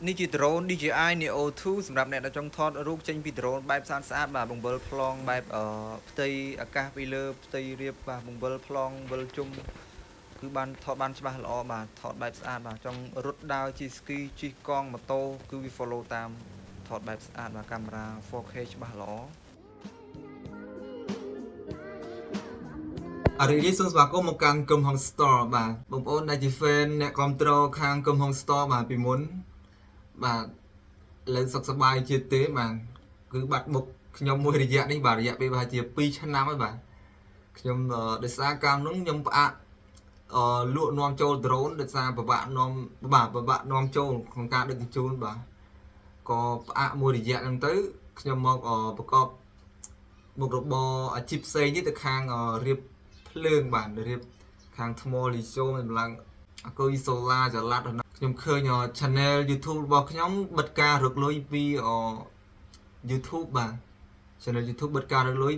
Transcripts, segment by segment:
នេះជា drone DJI Neo 2 សម្រាប់អ្នកដែលចង់ថតរូបចេញពី drone បែបស្អាតៗបាទបង្វិលប្លង់បែបផ្ទៃអាកាសពីលើផ្ទៃរាបបាទបង្វិលប្លង់វិលជុំគឺបានថតបានច្បាស់ល្អបាទថតបែបស្អាតបាទចង់រត់ដើរជិះស្គីជិះកង់ម៉ូតូគឺវា follow តាមថតបែបស្អាតបាទកាមេរ៉ា 4K ច្បាស់ល្អរីនេះសូមស្វាគមន៍មកកាន់ក្រុមហ៊ុន Store បាទបងប្អូនដែលជា fan អ្នកគ្រប់គ្រងខាងក្រុមហ៊ុន Store បាទពីមុនបាទលើសុខសប្បាយជាទេបាទគឺបាត់មុខខ្ញុំមួយរយៈនេះបាទរយៈពេលប្រហែលជា2ឆ្នាំហើយបាទខ្ញុំដោយសារកាលនោះខ្ញុំផ្អាកលក់នាំចូល drone ដោយសារពិបាកនាំចូលក្នុងការដឹកជញ្ជូនបាទក៏ផ្អាកមួយរយៈហ្នឹងទៅខ្ញុំមកប្រកបមុខរបរអាជីពផ្សេងទៀតទៅខាងរៀបភ្លើងបាទរៀបខាងថ្មលីសូមសម្រាប់អគុយសូឡាចល័តខ្ញុំឃើញ channel YouTube របស់ខ្ញុំបិទការរកលុយពី YouTube បាទ channel YouTube បិទការរកលុយ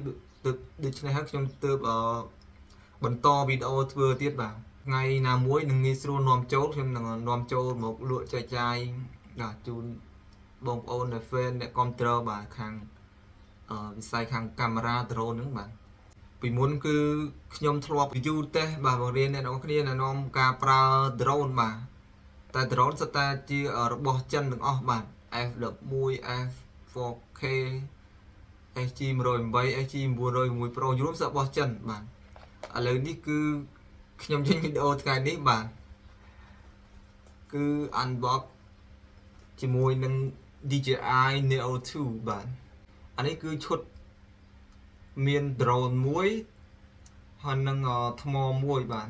ទៅដូច្នេះហើយខ្ញុំទើបបន្តវីដេអូធ្វើទៀតបាទថ្ងៃណាមួយនឹងងាយស្រួលនាំចូលខ្ញុំនឹងនាំចូលមកលក់ចែកចាយបាទជូនបងប្អូនដែល fan អ្នកគ្រប់គ្រងបាទខាងវិស័យខាងកាមេរ៉ា drone ហ្នឹងបាទពីមុនគឺខ្ញុំធ្លាប់ review តេស្តបាទបង្រៀនអ្នកនរគ្នាណែនាំការប្រើ drone បាទតែ drone សុទ្ធតែជារបស់ចិនទាំងអស់បាទ F11 F4K SG108 SG901 Pro យល់សរបស់ចិនបាទឥឡូវនេះគឺខ្ញុំចេញវីដេអូថ្ងៃនេះបាទគឺ unbox ជាមួយនឹង DJI Neo 2 បាទអានេះគឺឈុតមាន drone មួយហើយនឹងថ្មមួយបាទ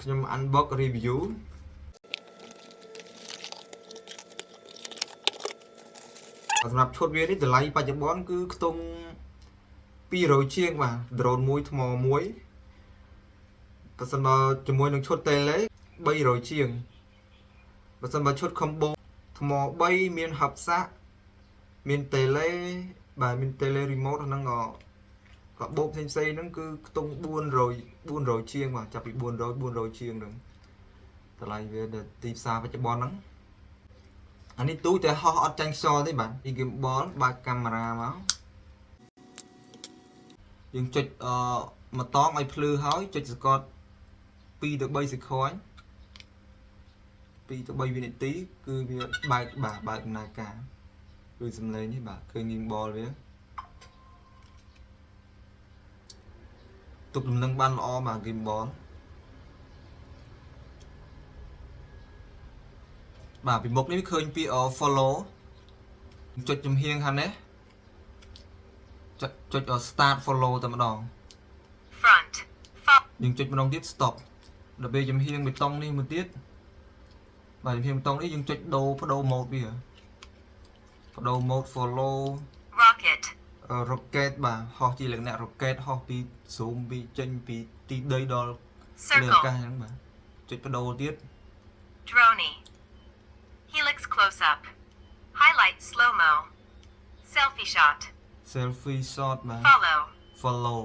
ខ្ញុំ unbox review សម្រាប់ឈុតវានេះតម្លៃបច្ចុប្បន្នគឺខ្ទង់200ជាងបាទ drone មួយថ្មមួយបើសិនបើជាមួយនឹងឈុត tele 300ជាងបើសិនបើឈុត combo ថ្ម3មាន hub សាកមាន tele បាទមាន tele remote ហ្នឹងកាបូបផ្សេងហ្នឹងគឺខ្ទង់400ជាងបាទចាប់ពី400ជាងហ្នឹងតម្លៃវានៅទីផ្សារបច្ចុប្បន្នហ្នឹងអានេះទូតែហោះអត់ចាញ់ខ្យល់ទេបាទពី gimbal បើកកាមេរ៉ាមកយើងចុចមកតងឲ្យភ្លឺហើយចុចសកត់2ទៅ3សេខន2ទៅ3វិនាទីគឺវាបើកបាទបើកដំណើរការគឺសំឡេងនេះបាទឃើញ gimbal វាទប់លំនឹងបានល្អបាទ gimbal បាទពីមុខនេះឃើញពី follow ចុចចំហៀងខាងនេះចុច start follow តែម្ដង front យើងចុចម្ដងទៀត stop ដល់ពេលចំហៀងបេតុងនេះមួយទៀតបាទចំហៀងបេតុងនេះយើងចុចបដូរ mode វាបដូរ mode follow rocket បាទហោះជាលក្ខណៈ rocket ហោះពី zoom ពីចេញពីទីដីដល់លើអាកាសហ្នឹងបាទចុចបដូរទៀត drone helix close up highlight slow mo selfie shot បាទ follow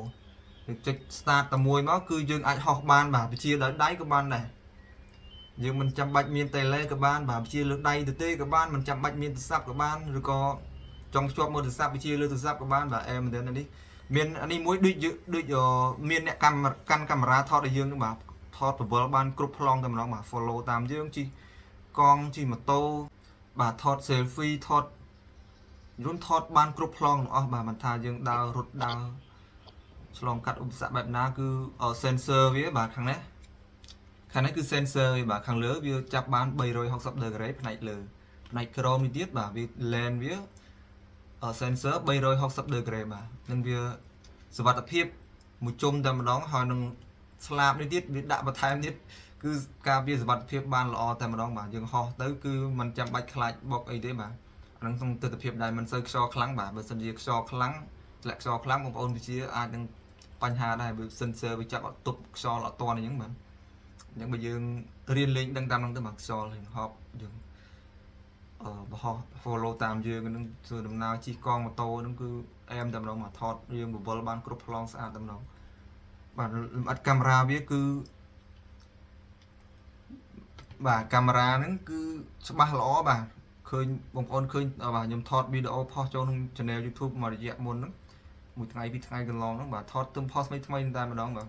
យើងចុច start តែមួយមកគឺយើងអាចហោះបានបាទបញ្ជាដោយដៃក៏បានដែរយើងមិនចាំបាច់មាន tele ក៏បានបាទបញ្ជាលើដៃទៅទេក៏បានមិនចាំបាច់មានទូរស័ព្ទក៏បានឬក៏ចង់ភ្ជាប់មើលទូរស័ព្ទបញ្ជាលើទូរស័ព្ទក៏បានបាទមែនទេនេះមានអានេះមួយដូចមានអ្នកកាន់កាមេរ៉ាថតឲ្យយើងបាទថតប្រវល់បានគ្រប់ប្លង់តែម្ដងបាទ follow តាមយើងជិះកង់ជិះម៉ូតូបាទថត selfie ថតយន្តថតបានគ្រប់ប្លង់ទាំងអស់បាទមិនថាយើងដើររត់ដើរឆ្លងកាត់ឧបសគ្គបែបណាគឺ sensor វាបាទខាងនេះគឺ sensor វាបាទខាងលើវាចាប់បាន360ដឺក្រេផ្នែកលើផ្នែកក្រោមនេះទៀតបាទវា lens វាsensor 360ដឺក្រេបាទនឹងវាសុវត្ថិភាពមួយជុំតែម្ដងហើយនឹងស្លាបនេះទៀតវាដាក់បន្ថែមទៀតគឺការពារសុវត្ថិភាពបានល្អតែម្ដងបាទយើងហោះទៅគឺមិនចាំបាច់ខ្លាចបុកអីទេបាទហ្នឹងក្នុងទិដ្ឋភាពដែលមិនសូវខ្យល់ខ្លាំងបាទបើសិនជាខ្យល់ខ្លាំងធ្លាក់ខ្យល់ខ្លាំងបងប្អូនវិជាអាចនឹងបញ្ហាដែរបើ sensor វាចាប់អត់ទប់ខ្យល់អត់តអញ្ចឹងបាទអញ្ចឹងបើយើងរៀនលេងដឹងតាមហ្នឹងទៅបាទខ្យល់យើងហប់យើងបោះ follow តាមយើងនឹងធ្វើដំណើរជិះកង់ម៉ូតូហ្នឹងគឺអែមតែម្ដងមកថតយើងបវលបានគ្រប់ប្លង់ស្អាតតែម្ដងបាទលម្អិតកាមេរ៉ាវាគឺបាទកាមេរ៉ាហ្នឹងគឺច្បាស់ល្អបាទ ឃើញបងប្អូនឃើញបាទខ្ញុំថតវីដេអូផុសចូលក្នុង channel YouTube មួយរយៈមុនហ្នឹងមួយថ្ងៃពីរថ្ងៃកន្លងហ្នឹងបាទថតទឹមផុសថ្មីតែម្ដងបាទ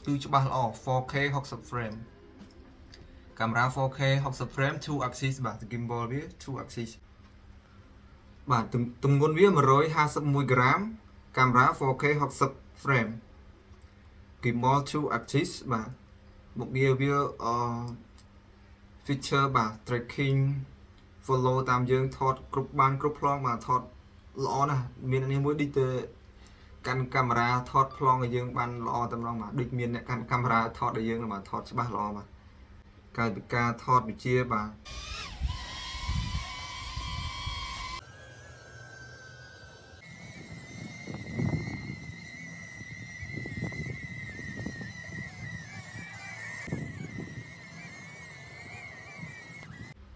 គឺច្បាស់ល្អ 4K 60 frame កាមេរ៉ា 4K 60 frame 2 axis បាទ gimbal វា 2 axis បាទទម្ងន់វា151ក្រាមកាមេរ៉ា 4K 60 frame gimbal 2 axis បាទមុខងារវាfeature បាទ tracking follow តាមយើងថតគ្រប់បានគ្រប់ប្លង់បាទថតល្អណាស់មាននេះមួយដូចទៅកាន់កាមេរ៉ាថតប្លង់ឲ្យយើងបានល្អតែម្ដងបាទដូចមានអ្នកកាន់កាមេរ៉ាថតឲ្យយើងបាទថតច្បាស់ល្អបាទកាយវិការថតវិជាបាទ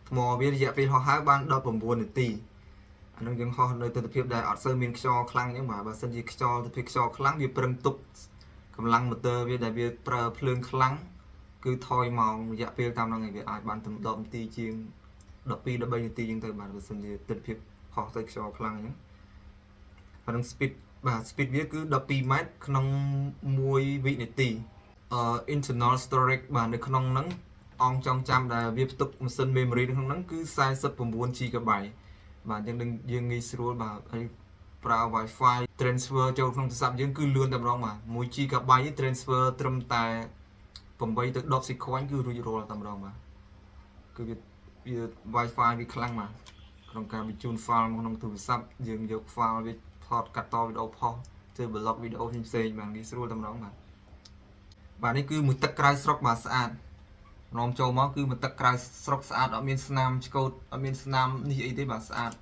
ថ្មវារយៈពេលហោះហើរបាន19នាទីអានឹងយើងហោះនៅទិដ្ឋភាពដែលអត់សូវមានខ្យល់ខ្លាំងអញ្ចឹងបាទបើសិនជាខ្យល់ទិដ្ឋភាពខ្យល់ខ្លាំងវាប្រឹងទប់កម្លាំងម៉ូទ័រវាដែលវាប្រើភ្លើងខ្លាំងគឺថយម៉ោងរយៈពេលតាមហ្នឹងឯងវាអាចបាន10នាទីជាង12 13នាទីអញ្ចឹងទៅបាទបើសិនជាទិដ្ឋភាពហោះទៅខ្យល់ខ្លាំងអញ្ចឹងហើយនឹង speed បាទ speed វាគឺ12ម៉ែត្រក្នុង1វិនាទី internal storage បាទនៅក្នុងហ្នឹងអង្គចងចាំដែលវាផ្ទុកម៉ាស៊ីន memory នៅក្នុងហ្នឹងគឺ49 GB បាទយើងងាយស្រួលបាទហើយប្រើ Wi-Fi transfer ចូលក្នុងទូរស័ព្ទយើងគឺលឿនតែម្ដងបាទ1 GB transfer ត្រឹមតែ8ទៅ10 seconds គឺរួចរាល់តែម្ដងបាទគឺវា Wi-Fi វាខ្លាំងបាទក្នុងការបញ្ជូន file មកក្នុងទូរស័ព្ទយើងយក file វាថតកាត់តវីដេអូផុសធ្វើ blog វីដេអូផ្សេងៗបាទងាយស្រួលតែម្ដងបាទនេះគឺមួយទឹកក្រៅស្រុកបាទស្អាតនាំចូលមកគឺមួយទឹកក្រៅស្រុកស្អាតអត់មានស្នាមឆ្កូតអត់មានស្នាមនេះអីទេបាទស្អាត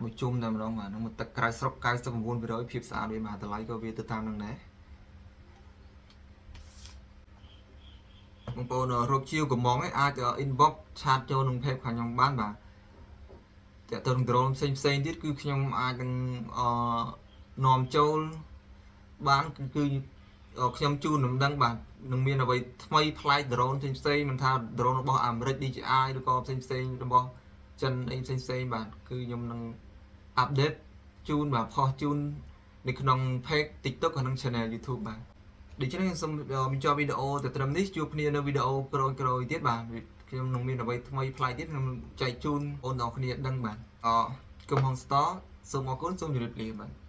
មួយជុំតែម្ដងបាទនឹងមួយទឹកក្រៅស្រុក 99% ភាពស្អាតវាបាទតម្លៃក៏វាទៅតាមនឹងដែរបងប្អូនរកជាវកំងឯងអាច inbox ឆាតចូលក្នុង page ខាងខ្ញុំបានបាទតែទៅនឹង drone ផ្សេងទៀតគឺខ្ញុំអាចនឹងនាំចូលបានគឺខ្ញុំជូនដំណឹងបាទនឹងមានអ្វីថ្មីប្លែក drone ផ្សេងមិនថា drone របស់អាមេរិក DJI ឬក៏ផ្សេងរបស់ចិនអីផ្សេងបាទគឺខ្ញុំនឹង update ជូនបាទផុសជូននៅក្នុង page TikTok និង channel YouTube បាទដូច្នេះខ្ញុំសូមបញ្ចប់វីដេអូទៅត្រឹមនេះជួបគ្នានៅវីដេអូក្រោយៗទៀតបាទខ្ញុំនឹងមានអ្វីថ្មីប្លែកទៀតខ្ញុំចែកជូនបងប្អូនទាំងគ្នាដឹងបាទកំហុង Store សូមអរគុណសូមជម្រាបលាបាទ